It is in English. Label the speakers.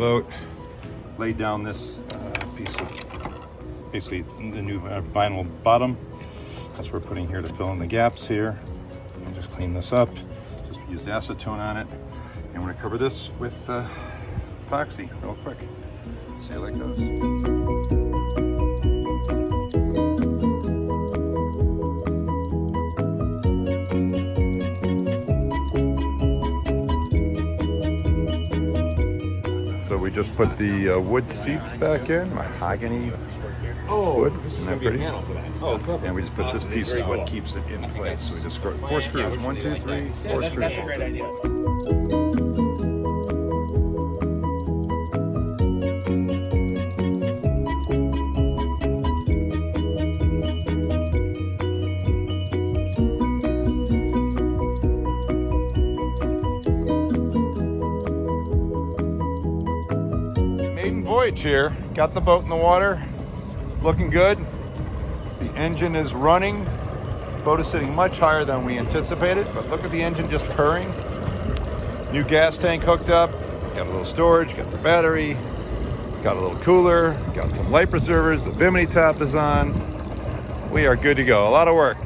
Speaker 1: boat. Laid down this piece of basically the new vinyl bottom. That's what we're putting here to fill in the gaps here. And just clean this up. Just used acetone on it. And I'm gonna cover this with epoxy real quick. See how that goes. So we just put the wood seats back in, mahogany wood. Isn't that pretty? And we just put this piece is what keeps it in place. So we just screw 4 screws. 1, 2, 3, 4 screws.
Speaker 2: That's a great idea.
Speaker 1: Maiden voyage here. Got the boat in the water. Looking good. The engine is running. Boat is sitting much higher than we anticipated, but look at the engine just purring. New gas tank hooked up. Got a little storage, got the battery, got a little cooler, got some light preservers. The Bimini top is on. We are good to go. A lot of work.